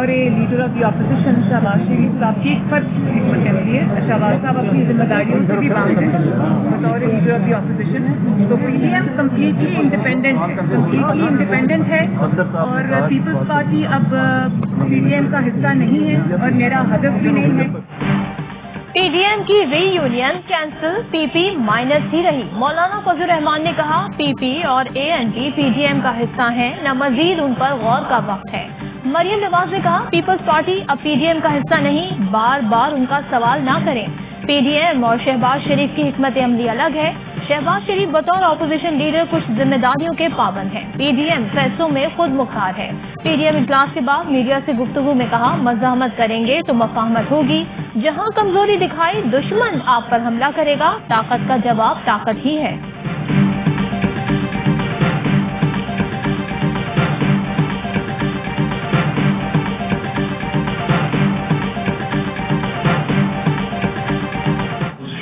بطور leader of the opposition Shahbaz Sharif صاحب کی ایک فرض خدمت کرتی ہے. شہباز صاحب اپنی ذمہ داریوں سے بھی باہر ہیں بطور لیڈر آف دی اپوزیشن. تو P D M completely independent ہے اور پیپلز پارٹی اب پی ڈی ایم کا حصہ نہیں ہے اور میرا ہدف بھی نہیں ہے. پی ڈی ایم کی reunion cancel, P P minus ہی رہی. مولانا فضل الرحمان نے کہا پی پی اور A N P P D M کا حصہ ہیں، نہ مزید ان پر غور کا وقت ہے. مریم نواز نے کہا پیپلز پارٹی اب پی ڈی ایم کا حصہ نہیں، بار بار ان کا سوال نہ کریں. پی ڈی ایم اور شہباز شریف کی حکمت عملی الگ ہے. شہباز شریف بطور اپوزیشن لیڈر کچھ ذمہ داریوں کے پابند ہیں. پی ڈی ایم فیصلوں میں خود مختار ہے. پی ڈی ایم اجلاس کے بعد میڈیا سے گفتگو میں کہا مزاحمت کریں گے تو مفاہمت ہوگی، جہاں کمزوری دکھائی دشمن آپ پر حملہ کرے گا، طاقت کا جواب طاقت ہی ہے.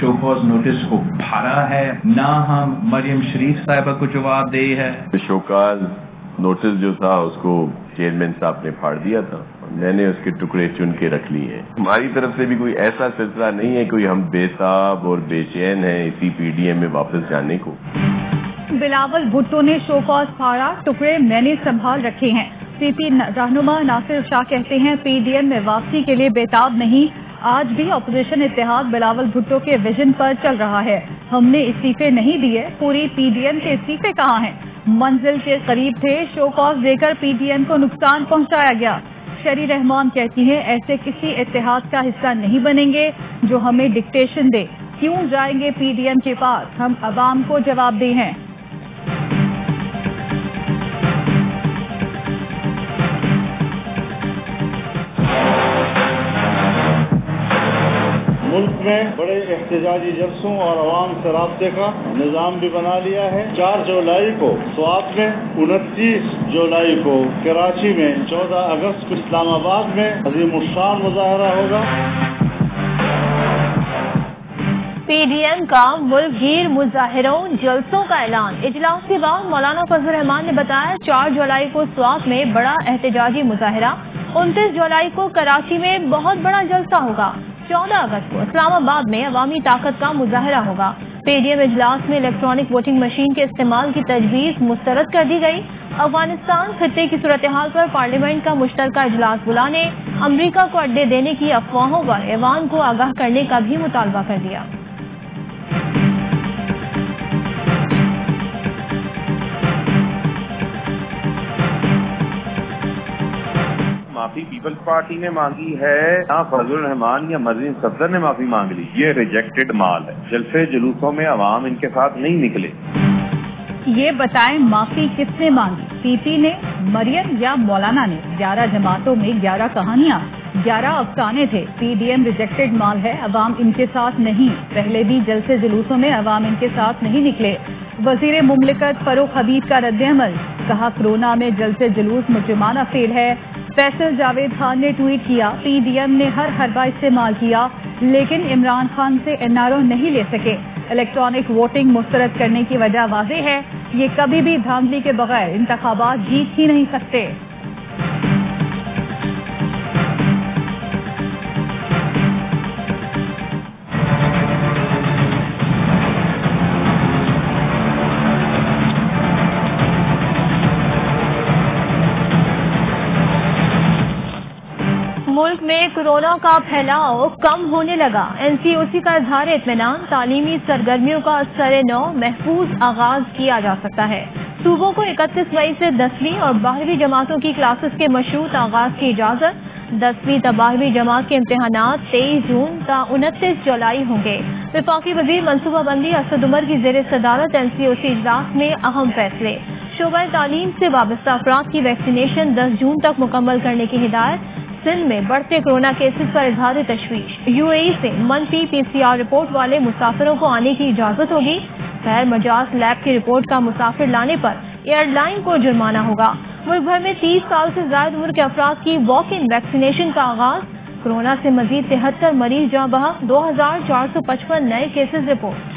شوکاز نوٹس کو بھرا ہے، نہ ہم مریم شریف صاحبہ کو جواب دے ہے. شوکاز نوٹس جو تھا اس کو چیئرمین صاحب نے پھاڑ دیا تھا، میں نے اس کے ٹکڑے چن کے رکھ لیے ہیں. ہماری طرف سے بھی کوئی ایسا سلسلہ نہیں ہے کوئی ہم بے تاب اور بے چین ہیں اسی پی ڈی ایم میں واپس جانے کو. بلاول بھٹو نے شوکاز پھاڑا، ٹکڑے میں نے سنبھال رکھے ہیں. سی پی رہنما ناصر شاہ کہتے ہیں پی ڈی ایم میں واپسی کے لیے بےتاب نہیں، آج بھی اپوزیشن اتحاد بلاول بھٹو کے ویژن پر چل رہا ہے. ہم نے استعفے نہیں دیے، پوری پی ڈی ایم کے استعفے کہاں ہیں؟ منزل کے قریب تھے، شو کاز دے کر پی ڈی ایم کو نقصان پہنچایا گیا. شری رحمان کہتی ہیں ایسے کسی اتحاد کا حصہ نہیں بنیں گے جو ہمیں ڈکٹیشن دے. کیوں جائیں گے پی ڈی ایم کے پاس؟ ہم عوام کو جواب دہ ہیں. ملک میں بڑے احتجاجی جلسوں اور عوام سے رابطے کا نظام بھی بنا لیا ہے. 4 جولائی کو سوات میں، 29 جولائی کو کراچی میں، 14 اگست کو اسلام آباد میں عظیم الشان مظاہرہ ہوگا. پی ڈی ایم کا ملک گیر مظاہروں جلسوں کا اعلان. اجلاس کے بعد مولانا فضل الرحمان نے بتایا 4 جولائی کو سوات میں بڑا احتجاجی مظاہرہ، 29 جولائی کو کراچی میں بہت بڑا جلسہ ہوگا، 14 اگست کو اسلام آباد میں عوامی طاقت کا مظاہرہ ہوگا. پی ڈی ایم اجلاس میں الیکٹرانک ووٹنگ مشین کے استعمال کی تجویز مسترد کر دی گئی. افغانستان خطے کی صورتحال پر پارلیمنٹ کا مشترکہ اجلاس بلانے، امریکہ کو اڈے دینے کی افواہوں پر ایوان کو آگاہ کرنے کا بھی مطالبہ کر دیا. معافی پیپلز پارٹی نے مانگی ہے، نہ فضل الرحمان یا مریم صفدر نے معافی مانگ لی. یہ ریجیکٹڈ مال ہے. جلسے جلوسوں میں عوام ان کے ساتھ نہیں نکلے. یہ بتائیں معافی کس نے مانگی، پی پی نے، مریم یا مولانا نے؟ 11 جماعتوں میں 11 کہانیاں، 11 افسانے تھے. پی ڈی ایم ریجیکٹڈ مال ہے، عوام ان کے ساتھ نہیں. پہلے بھی جلسے جلوسوں میں عوام ان کے ساتھ نہیں نکلے. وزیر مملکت فاروق حبیب کا رد عمل، کہا کورونا میں جلسے جلوس مجرمانہ فیل ہے. فیصل جاوید خان نے ٹویٹ کیا پی ڈی ایم نے ہر حربہ استعمال کیا لیکن عمران خان سے این آر او نہیں لے سکے. الیکٹرانک ووٹنگ مسترد کرنے کی وجہ واضح ہے، یہ کبھی بھی دھاندلی کے بغیر انتخابات جیت ہی نہیں سکتے. ملک میں کورونا کا پھیلاؤ کم ہونے لگا. این سی او سی کا اظہار اطمینان، تعلیمی سرگرمیوں کا سر-نو محفوظ آغاز کیا جا سکتا ہے. صوبوں کو 31 مئی سے 10ویں اور 12ویں جماعتوں کی کلاسز کے مشروط آغاز کی اجازت. 10ویں تا 12ویں جماعت کے امتحانات 23 جون تا 29 جولائی ہوں گے. وفاقی وزیر منصوبہ بندی اسد عمر کی زیر صدارت این سی او سی اجلاس میں اہم فیصلے. شعبہ تعلیم سے وابستہ افراد کی ویکسینیشن 10 جون تک مکمل کرنے کی ہدایت. سندھ میں بڑھتے کورونا کیسز پر اظہار تشویش. یو اے ای سے منفی پی سی آر رپورٹ والے مسافروں کو آنے کی اجازت ہوگی. غیر مجاز لیب کی رپورٹ کا مسافر لانے پر ایئر لائن کو جرمانہ ہوگا. ملک بھر میں 30 سال سے زائد عمر کے افراد کی واک ان ویکسینیشن کا آغاز. کورونا سے مزید 73 مریض جاں بحق، 2455 نئے کیسز رپورٹ.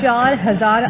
4,000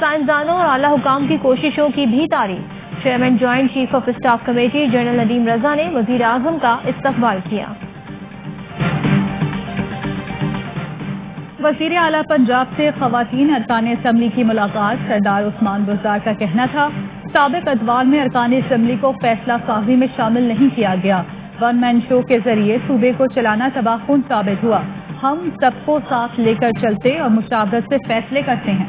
سائنسدانوں اور اعلیٰ حکام کی کوششوں کی بھی تعریف۔ Chairman joint chief of staff committee general Nadeem Raza نے وزیر اعظم کا استقبال کیا۔ وزیر اعلیٰ پنجاب سے خواتین ارکان اسمبلی کی ملاقات۔ سردار عثمان بزدار کا کہنا تھا سابق ادوار میں ارکان اسمبلی کو فیصلہ سازی میں شامل نہیں کیا گیا۔ ون مین شو کے ذریعے صوبے کو چلانا تباہ کن ثابت ہوا۔ ہم سب کو ساتھ لے کر چلتے اور مشاورت سے فیصلے کرتے ہیں۔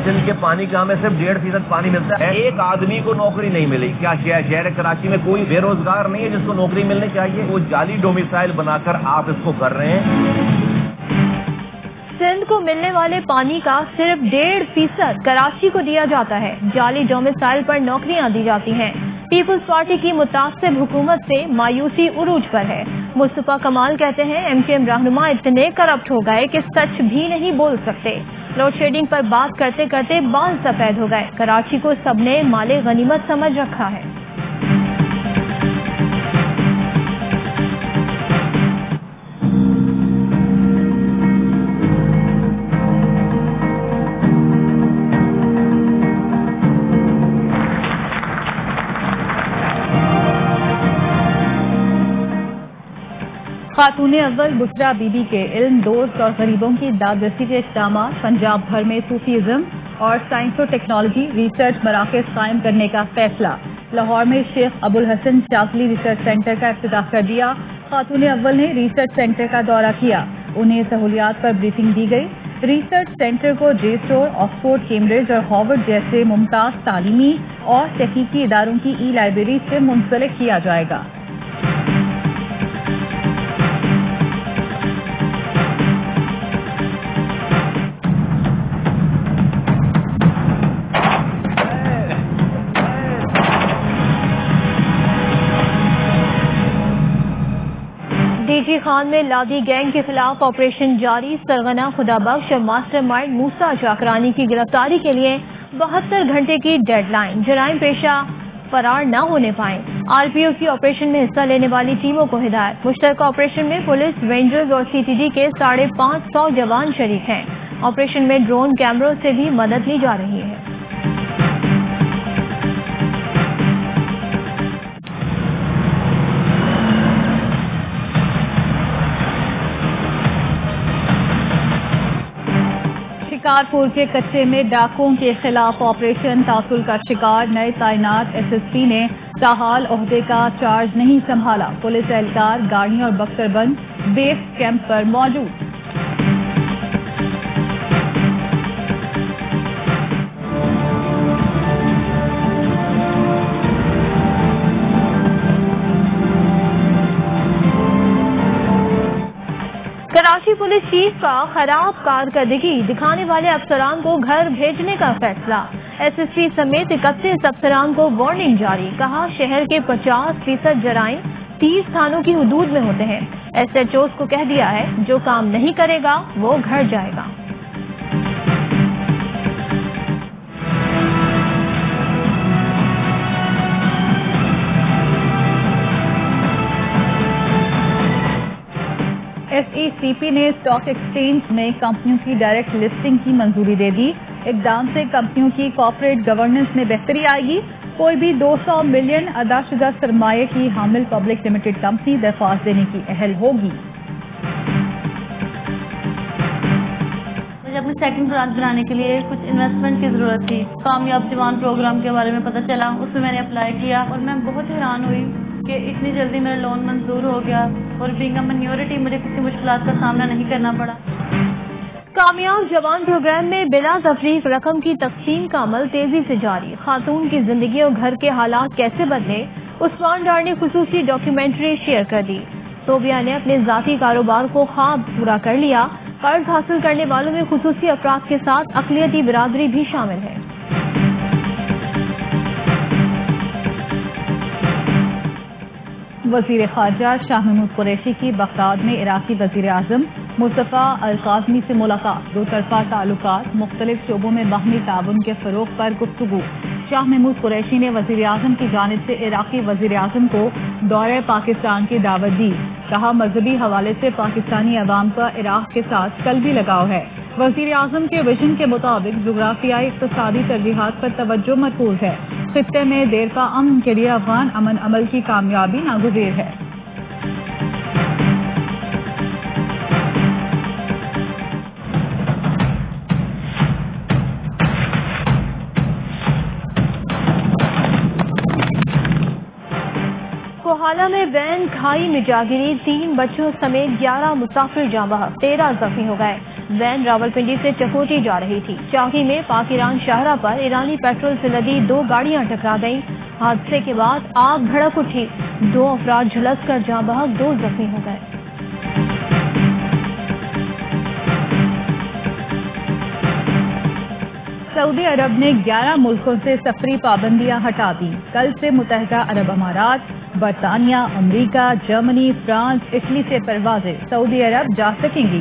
دن کے پانی کا ہمیں صرف 1.5% پانی ملتا ہے۔ ایک آدمی کو نوکری نہیں ملی۔ کیا شہر کراچی میں کوئی بے روزگار نہیں ہے جس کو نوکری ملنی چاہیے؟ وہ جعلی ڈومیسائل بنا کر آپ اس کو کر رہے ہیں۔ سندھ کو ملنے والے پانی کا صرف 1.5% کراچی کو دیا جاتا ہے۔ جعلی ڈومیسائل پر نوکریاں دی جاتی ہیں۔ پیپلز پارٹی کی متعصب حکومت سے مایوسی عروج پر ہے۔ مصطفیٰ کمال کہتے ہیں ایم کیو ایم رہنما اتنے کرپٹ ہو گئے کہ سچ بھی نہیں بول سکتے۔ لوڈ شیڈنگ پر بات کرتے کرتے بال سفید ہو گئے۔ کراچی کو سب نے مال غنیمت سمجھ رکھا ہے۔ خاتون اول بسرا بی بی کے علم دوست اور غریبوں کی دادرسی کے اقدامات۔ پنجاب بھر میں صوفیزم اور سائنس و ٹیکنالوجی ریسرچ مراکز قائم کرنے کا فیصلہ۔ لاہور میں شیخ ابو الحسن شاذلی ریسرچ سینٹر کا افتتاح کر دیا۔ خاتون اول نے ریسرچ سینٹر کا دورہ کیا، انہیں سہولیات پر بریفنگ دی گئی۔ ریسرچ سینٹر کو جے اسٹور، آکسفورڈ، کیمبرج اور ہارورڈ جیسے ممتاز تعلیمی اور تحقیقی اداروں کی ای لائبریری سے منسلک کیا جائے گا۔ ڈی جی خان میں لادی گینگ کے خلاف آپریشن جاری۔ سرغنہ خدا بخش اور ماسٹر مائنڈ موسیٰ چاکرانی کی گرفتاری کے لیے 72 گھنٹے کی ڈیڈ لائن۔ جرائم پیشہ فرار نہ ہونے پائیں۔ آر پی او کی آپریشن میں حصہ لینے والی ٹیموں کو ہدایت۔ مشترکہ آپریشن میں پولیس، رینجرز اور سی ٹی ڈی کے 550 جوان شریک ہیں۔ آپریشن میں ڈرون کیمروں سے بھی مدد لی جا رہی ہے۔ شکارپور کے کچے میں ڈاکوؤں کے خلاف آپریشن۔ تعصب کا شکار نئے تعینات ایس ایس پی نے تاحال عہدے کا چارج نہیں سنبھالا۔ پولیس اہلکار گاڑیوں اور بختر بند بیس کیمپ پر موجود۔ کراچی پولیس چیف کا خراب کارکردگی دکھانے والے افسران کو گھر بھیجنے کا فیصلہ۔ ایس ایس پی سمیت 31 افسران کو وارننگ جاری۔ کہا شہر کے 50% جرائم 30 تھانوں کی حدود میں ہوتے ہیں۔ ایس ایچ اوز کو کہہ دیا ہے جو کام نہیں کرے گا وہ گھر جائے گا۔ ایس ای سی پی نے اسٹاک ایکسچینج میں کمپنیوں کی ڈائریکٹ لسٹنگ کی منظوری دے دی۔ اقدام سے کمپنیوں کی کارپوریٹ گورننس میں بہتری آئے گی۔ کوئی بھی 200 ملین ادا شدہ سرمایہ کی حامل پبلک لمیٹڈ کمپنی درخواست دینے کی اہل ہوگی۔ مجھے اپنی سیکنڈ برانچ بنانے کے لیے کچھ انویسٹمنٹ کی ضرورت تھی۔ کامیاب جوان پروگرام کے بارے میں پتہ چلا، اس میں نے اپلائی کیا اور میں بہت حیران ہوئی کہ اتنی جلدی میرا لون منظور ہو گیا اور بینگ اے مائنورٹی مجھے کسی مشکلات کا سامنا نہیں کرنا پڑا۔ کامیاب جوان پروگرام میں بلا تفریق رقم کی تقسیم کا عمل تیزی سے جاری۔ خاتون کی زندگی اور گھر کے حالات کیسے بدلے، عثمان ڈار نے خصوصی ڈاکیومنٹری شیئر کر دی۔ صوبیہ نے اپنے ذاتی کاروبار کو خواب پورا کر لیا۔ قرض حاصل کرنے والوں میں خصوصی افراد کے ساتھ اقلیتی برادری بھی شامل ہے۔ وزیر خارجہ شاہ محمود قریشی کی بغداد میں عراقی وزیر اعظم مصطفیٰ الکاظمی سے ملاقات۔ دو طرفہ تعلقات، مختلف شعبوں میں باہمی تعاون کے فروغ پر گفتگو۔ شاہ محمود قریشی نے وزیر اعظم کی جانب سے عراقی وزیر اعظم کو دورہ پاکستان کی دعوت دی. کہا مذہبی حوالے سے پاکستانی عوام کا عراق کے ساتھ قلبی لگاؤ ہے. وزیر اعظم کے ویژن کے مطابق جغرافیائی اقتصادی ترجیحات پر توجہ مرکوز ہے. خطے میں دیر پا امن کے لیے افغان امن عمل کی کامیابی ناگزیر ہے. کوہالہ میں وین کھائی میں جا گری، 3 بچوں سمیت 11 مسافر جاں بحق، 13 زخمی ہو گئے. وین راولپنڈی سے چکوٹی جا رہی تھی. چاکی میں پاک ایران شاہراہ پر ایرانی پیٹرول سے لدی 2 گاڑیاں ٹکرا گئیں. حادثے کے بعد آگ بھڑک اٹھی، 2 افراد جھلس کر جاں بحق، 2 زخمی ہو گئے. سعودی عرب نے 11 ملکوں سے سفری پابندیاں ہٹا دی. کل سے متحدہ عرب امارات، برطانیہ، امریکہ، جرمنی، فرانس، اٹلی سے پروازیں سعودی عرب جا سکیں گی.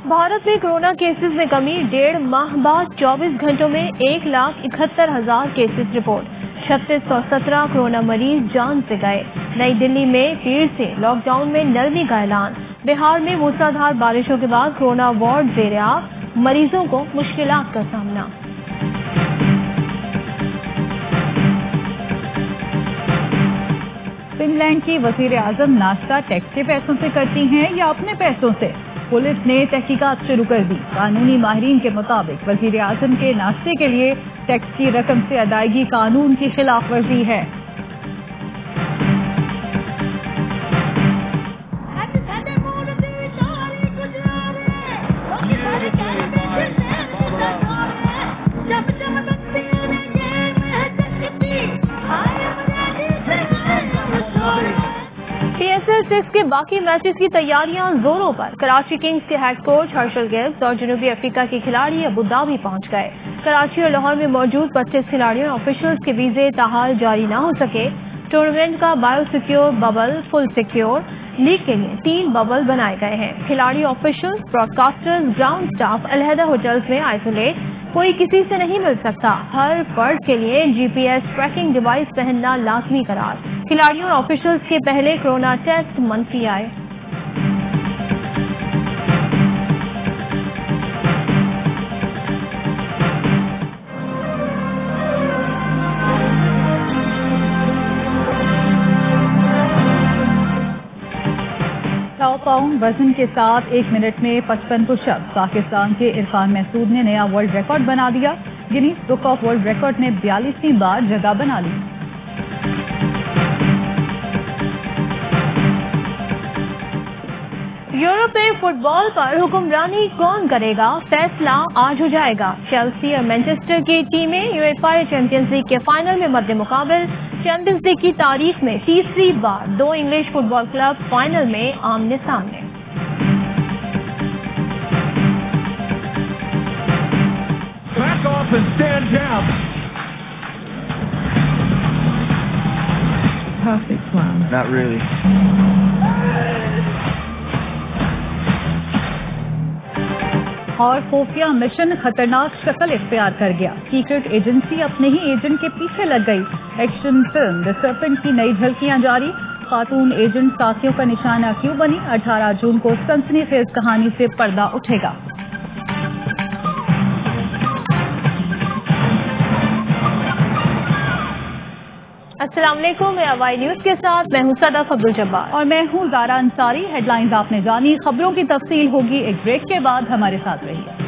بھارت میں کورونا کیسز میں کمی، 1.5 ماہ بعد 24 گھنٹوں میں 1,71,000 کیسز رپورٹ. 3617 کورونا مریض جان سے گئے. نئی دلی میں پیر سے لاک ڈاؤن میں نرمی کا اعلان. بہار میں موسلادھار بارشوں کے بعد کورونا وارڈ زیر آب، مریضوں کو مشکلات کا سامنا. فن لینڈ کی وزیر اعظم ناشتہ ٹیکس کے پیسوں سے کرتی ہیں یا اپنے پیسوں سے؟ پولیس نے تحقیقات شروع کر دی. قانونی ماہرین کے مطابق وزیر اعظم کے ناشتے کے لیے ٹیکس کی رقم سے ادائیگی قانون کی خلاف ورزی ہے. PSL 6 کے باقی میچز کی تیاریاں زوروں پر. کراچی کنگز کے ہیڈ کوچ ہرشل گیلز اور جنوبی افریقہ کے کھلاڑی ابوظہبی پہنچ گئے. کراچی اور لاہور میں موجود 25 کھلاڑیوں اور آفیشلز کے ویزے تاحال جاری نہ ہو سکے. ٹورنامنٹ کا bio secure bubble full secure. League کے لیے 3 ببل بنائے گئے ہیں. کھلاڑی، officials, broadcasters, ground staff علیحدہ ہوٹلز میں آئسولیٹ. کوئی کسی سے نہیں مل سکتا. ہر فرد کے لیے GPS ٹریکنگ ڈیوائس پہننا لازمی قرار. کھلاڑیوں اور آفیشلز کے پہلے کورونا ٹیسٹ منفی آئے. پاؤنڈ وزن کے ساتھ 1 منٹ میں 55 پش اپ. پاکستان کے عرفان محسود نے نیا ورلڈ ریکارڈ بنا دیا. Guinness book of world record نے 42ویں بار جگہ بنا لی. یورپ میں فٹ بال پر حکمرانی کون کرے گا؟ فیصلہ آج ہو جائے گا. چیلسی اور مینچسٹر کی ٹیمیں UEFA چیمپئنز لیگ کے فائنل میں مد مقابل. چیمپئنز لیگ کی تاریخ میں تیسری بار 2 انگلش فٹ بال کلب فائنل میں آمنے سامنے. Back off and stand down. Perfect plan. Not really. اور خفیہ مشن خطرناک شکل اختیار کر گیا. سیکرٹ ایجنسی اپنے ہی ایجنٹ کے پیچھے لگ گئی. ایکشن فلم دی سرپنٹ کی نئی جھلکیاں جاری. خاتون ایجنٹ ساتھیوں کا نشانہ کیوں بنی؟ 18 جون کو سنسنی خیز کہانی سے پردہ اٹھے گا. السلام علیکم. میں اوائی نیوز کے ساتھ میں ہوں صدف عبدالجبار اور میں ہوں زارا انصاری. ہیڈ لائنز آپ نے جانی. خبروں کی تفصیل ہوگی ایک بریک کے بعد. ہمارے ساتھ رہیے.